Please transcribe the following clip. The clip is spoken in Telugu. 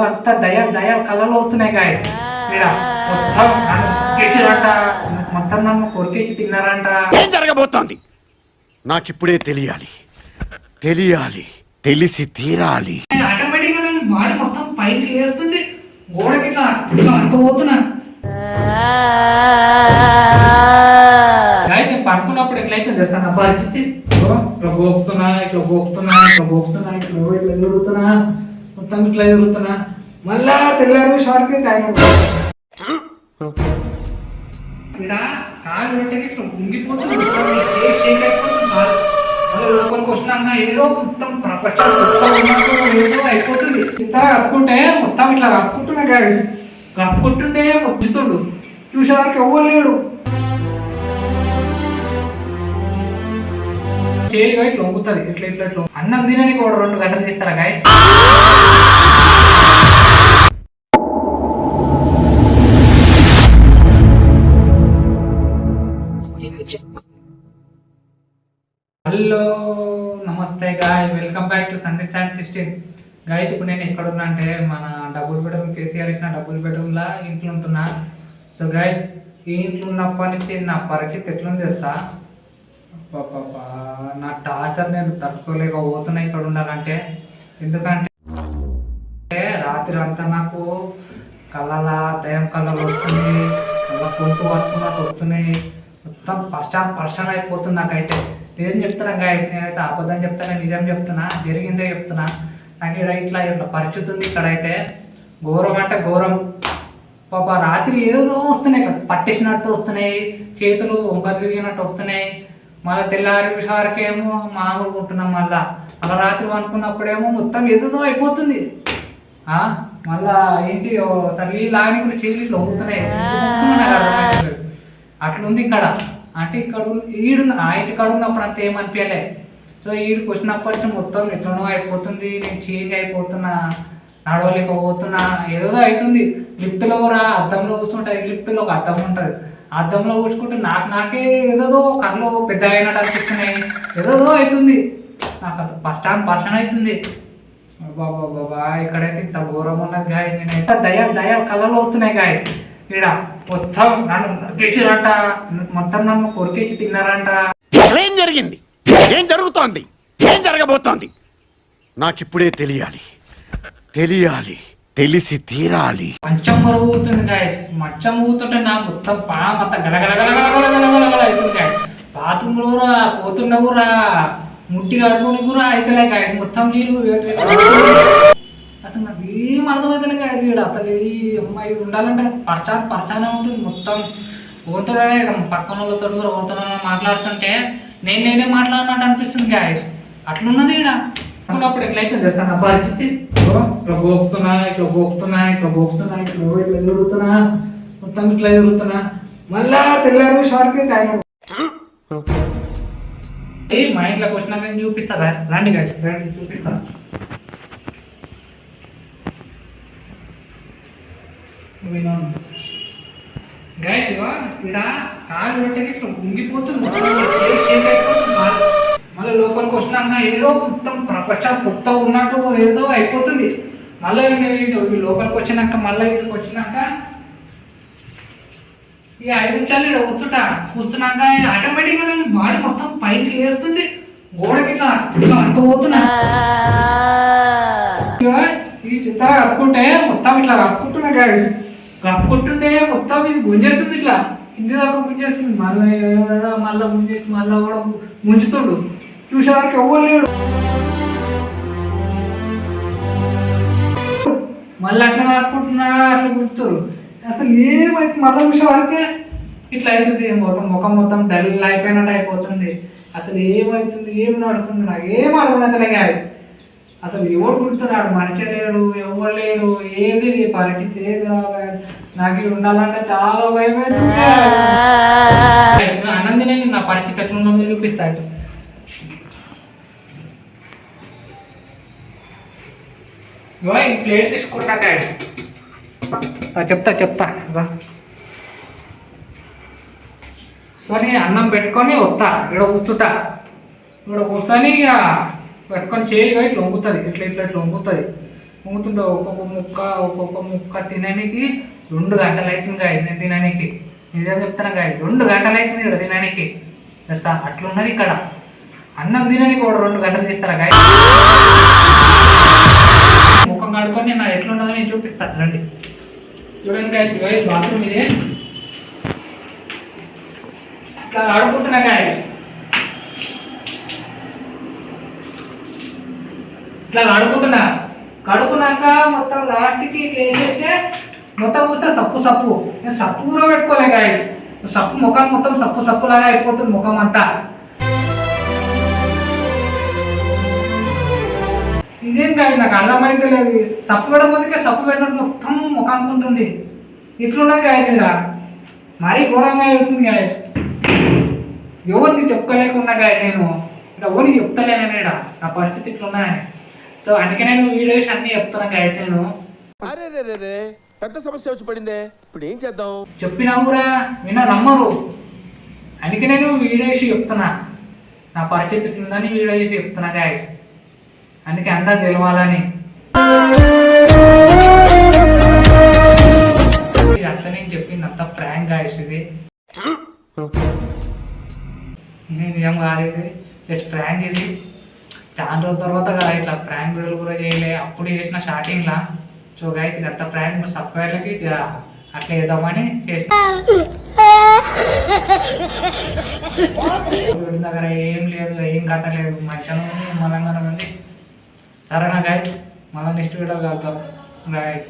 అంతా దయాలు దయాలు కళ్ళలో వస్తున్నాయి గాయ ఇక్కడ మొత్తం కొరికేసిరంట, మొత్తం నన్ను కొరికేసి తిన్నారంట. ఏం జరగబోతోంది నాకిప్పుడే తెలియాలి, తెలియాలి, తెలిసి తీరాలి. ఆటోమేటిక్ గా నేను బాడీ మొత్తం పైకి లేస్తుంది, గోడకి ఇట్లా ఇట్లా అంటుపోతున్నా. అయితే పడుకున్నప్పుడు ఎట్లయితే చేస్తాను పరిస్థితి, ఇట్లా గోపుతున్నా ఇట్లా గోపుతున్నా ఇట్లా గోపుతున్నా ఇట్లా ఇట్లా ఎదురుతున్నా, మొత్తం ఇట్లా ఎదురుతున్నా. మళ్ళా తెల్లారు షార్కి టైం ఇక్కడ కాలు పెట్టని ఇట్లా ఉంగిపోతుంది, షేక్ అయిపోతుంది కాలు. మళ్ళీ లోపలికి వచ్చినాక ఏదో మొత్తం ప్రపంచం ఏదో అయిపోతుంది. ఇట్లా కప్పుకుంటే మొత్తం ఇట్లా కప్పుకుంటున్నా గాడి, కప్పుకుంటుండే ముద్దుతుడు చూసేవారికి ఎవ్వరు లేడు. చేరిగా ఇట్లా వంగుతుంది, ఇట్లా ఇట్లా ఇట్లా. అన్నం తినని కూడా 2 గంటలు చేస్తారా గాయ. హలో నమస్తే guy, welcome back to Sandeep channel 16. Guys ఇప్పుడు నేను ఎక్కడ ఉన్నా అంటే మన డబుల్ బెడ్రూమ్ కేసీఆర్ ఇచ్చిన డబుల్ బెడ్రూమ్లా ఇంట్లో ఉంటున్నా. సో గాయ్ ఈ ఇంట్లో ఉన్నప్పటి నుంచి నా పరిస్థితి ఎట్లుంది చేస్తా, నా టార్చర్ నేను తట్టుకోలేకపోతున్నా ఇక్కడ ఉండాలంటే. ఎందుకంటే రాత్రి అంతా నాకు కళ్ళ దయం కళ్ళలు వస్తున్నాయి, కళ్ళ పొంతు పట్టుకున్నట్టు వస్తున్నాయి, మొత్తం పర్షన్ అయిపోతుంది నాకైతే. ఏం చెప్తున్నా గాయ, నేనైతే అబద్ధం చెప్తాను, నిజం చెప్తున్నా, జరిగిందే చెప్తున్నా. నాకు ఇక్కడ ఇట్లా ఇట్లా పరిస్థితి ఉంది ఇక్కడైతే. ఘోరం అంటే ఘోరం. పాప రాత్రి ఏదో వస్తున్నాయి, పట్టేసినట్టు వస్తున్నాయి, చేతులు వంకలు తిరిగినట్టు వస్తున్నాయి. మళ్ళీ తెల్లారి విషయాలకేమో మామూలుగా ఉంటున్నాం. మళ్ళా రాత్రి అనుకున్నప్పుడేమో మొత్తం ఏదో అయిపోతుంది. మళ్ళా ఏంటి తల్లి లాని కూడా చేతులు ఇట్లా వంగుతున్నాయి, అట్లుంది ఇక్కడ. అంటే ఇక్కడ ఆ ఇంటి కాడ ఉన్నప్పుడు అంత ఏమనిపించలే. సో ఈడికి వచ్చినప్పటి నుంచి మొత్తం ఎట్లనో అయిపోతుంది, నేను చేంజ్ అయిపోతున్నా, నడవలేకపోతున్నా, ఏదో అవుతుంది. లిఫ్ట్లో కూడా అద్దంలో కూర్చుంటుంది, లిఫ్ట్లో ఒక అద్దం ఉంటుంది, అద్దంలో కూర్చుకుంటే నాకే ఏదో కళ్ళు పెద్ద అయినట్టు అనిపిస్తున్నాయి, ఏదో అవుతుంది నాకు. అంత పర్షన్ అవుతుంది. బాబా ఇక్కడైతే ఇంత ఘోరం ఉన్నది గాయ. నేనైతే దయాలు కళ్ళలో వస్తున్నాయి గాయ. ఇక్కడ మొత్తం నన్ను నరికేసిరంట, మొత్తం నన్ను కొరికేసి తిన్నారంట. ఏం జరిగింది, ఏం జరుగుతోంది, ఏం జరగబోతోంది నాకిప్పుడే తెలియాలి, తెలియాలి, తెలిసి తీరాలి. మంచం మరుగుతుంది గాయ. మంచం ఊగుతుంటే నా మొత్తం పాత గలగలగలగలగలగలగల అవుతుంది గాయ. బాత్రూమ్ కూడా పోతున్నా కూడా ముట్టి కడుపుని కూడా అవుతలే గాయ. మొత్తం నీళ్ళు అసలు నాకు ఏం అర్థమవుతుంది కాదు ఇక్కడ. అసలు ఈ అమ్మాయి ఉండాలంటే పర్చానే ఉంటుంది మొత్తం. ఓతోనే పక్కన వాళ్ళతో కూడా ఓతోనే మాట్లాడుతుంటే నేనే మాట్లాడినట్టు అనిపిస్తుంది గాయస్. అట్లున్నది ఇక్కడ. అనుకున్నప్పుడు ఎట్లయితే చేస్తాను నా పరిస్థితి, ఇట్లా గోపుతున్నా ఇట్లా గోపుతున్నా ఇట్లా గోపుతున్నా ఇట్లా ఇట్లా ఎదురుతున్నా, మొత్తం ఇట్లా ఎదురుతున్నా. మళ్ళా తెల్లారు షార్కి టైం మా ఇంట్లోకి వచ్చినాక నేను చూపిస్తారా, రండి గాయస్ రండి చూపిస్తాను. గాయస్ ఇక్కడ కాలు పెట్టని ఇట్లా ఉంగిపోతుంది, షేక్ అయిపోతుంది కాలు. మళ్ళీ లోపలికి వచ్చినాక ఏదో మొత్తం ప్రపంచం కొత్త ఉన్నట్టు ఏదో అయిపోతుంది. మళ్ళీ లోపలికి వచ్చినాక మళ్ళీ ఇక్కడికి వచ్చినాక ఇక 5 నిమిషాలు కూర్చున్నాక ఆటోమేటిక్గా నేను బాడీ మొత్తం పైకి లేస్తుంది, గోడకి ఇట్లా ఇట్లా అంటుపోతున్నా. ఈ చిత్ర కప్పుకుంటే మొత్తం ఇట్లా కప్పుకుంటున్నా గాయ. కప్పుకుంటుంటే మొత్తం ఇది గుంజేస్తుంది, ఇట్లా ఇంటి దాకా గుంజేస్తుంది. మళ్ళీ గుంజేసి మళ్ళీ కూడా ముంచుతుడు చూసేవారికి ఎవ్వరు లేడు. మళ్ళీ అట్లా కప్పుకుంటున్నా అట్లా గుర్తురు. అసలు ఏమైతుంది మళ్ళీ చూసేవారికి ఇట్లా అవుతుంది. ముఖం మొత్తం డల్ అయిపోయినట్టు అయిపోతుంది. అసలు ఏమవుతుంది, ఏం నడుస్తుంది నాకు ఏం అర్థమవుతలే గాయ. అసలు ఎవడు గుర్తున్నాడు, మనిషి లేడు, ఎవరు లేడు, ఏది పరిస్థితి ఏది. నాకు ఉండాలంటే చాలా భయమైతుంది. అన్నం తినే నా పరిస్థితి ఎట్లున్నదో చూపిస్తాడు. ఈ ప్లేట్ తీసుకుంటా చెప్తా సో నేను అన్నం పెట్టుకొని వస్తా, ఇక్కడ కూర్చుంటా. ఇక్కడ కూర్చొని ఇక పెట్టుకొని చేయిగా ఇట్లా వంగుతుంది, ఇట్లా వంగుతుంది. మూతుండే ఒక్కొక్క ముక్క తినడానికి 2 గంటలు అవుతుంది గాయ నేను తినడానికి. నిజం చెప్తాను గాయ 2 గంటలు అవుతుంది ఇక్కడ తినడానికి. అట్లున్నది ఇక్కడ. అన్నం తినడానికి కూడా 2 గంటలు చేస్తారా గాయ. ముఖం కడుకొని నా ఎట్లున్నదో నేను చూపిస్తాను రండి. చూడండి గాయ బాత్రూమ్ ఇది. ఇట్లా ఆడుకుంటున్నా గాయ. ఇట్లా కడుక్కుంటున్నా. కడుక్కున్నాక మొత్తం లాస్ట్కి ఇట్లా వేసేస్తే మొత్తం చూస్తే సప్పు. నేను సప్పు కూడా పెట్టుకోలే గాయ. సప్పు ముఖం మొత్తం సప్పులాగా అయిపోతుంది ముఖం అంతా. ఇదేం గాయ నాకు అర్థమైతే లేదు. సప్పు పెట్టడం ముందుకే సప్పు పెట్టినట్టు మొత్తం ముఖానికి ఉంటుంది. ఇట్లున్నది గాయ ఇక్కడ. మరీ ఘోరంగా అవుతుంది గాయ. ఎవరికి చెప్పుకోలేకున్నా గాయ నేను ఎవరికి చెప్తలేను ఇక్కడ నా పరిస్థితి ఇట్లున్నదని. సో అందుకే నేను వీడియోస్ అన్నీ చెప్తున్నా గాయ. నేను పెద్ద సమస్య వచ్చి పడిందే, ఇప్పుడు ఏం చేద్దాం? చెప్పినా కూడా నమ్మరు. అందుకే నేను వీడియో చేసి చెప్తున్నా నా పరిస్థితి ఇట్లుందని వీడియో చేసి చెప్తున్నా గాయ. అందుకే అందరు తెలవాలని. అంత నేను చెప్పింది అంత ప్రాంక్ గాయస్. ఇది నిజం కాలేదు, జస్ట్ ప్రాంక్. ఇది చాలా రోజుల తర్వాత కదా ఇట్లా ప్రాంక్ వీడియోలు కూడా చేయలే. అప్పుడు చేసిన స్టార్టింగ్లా. సో గాయ ఇది అంత ప్రాంక్ సబ్స్క్రైబర్లకి అట్లా చేద్దామని దగ్గర ఏం లేదు, ఏం కథ లేదు, మంచిగా ఉంది, మనంగా ఉంది. సరేనా గాయ, మళ్ళీ నెక్స్ట్ వీడియో కలుద్దాం. రైట్.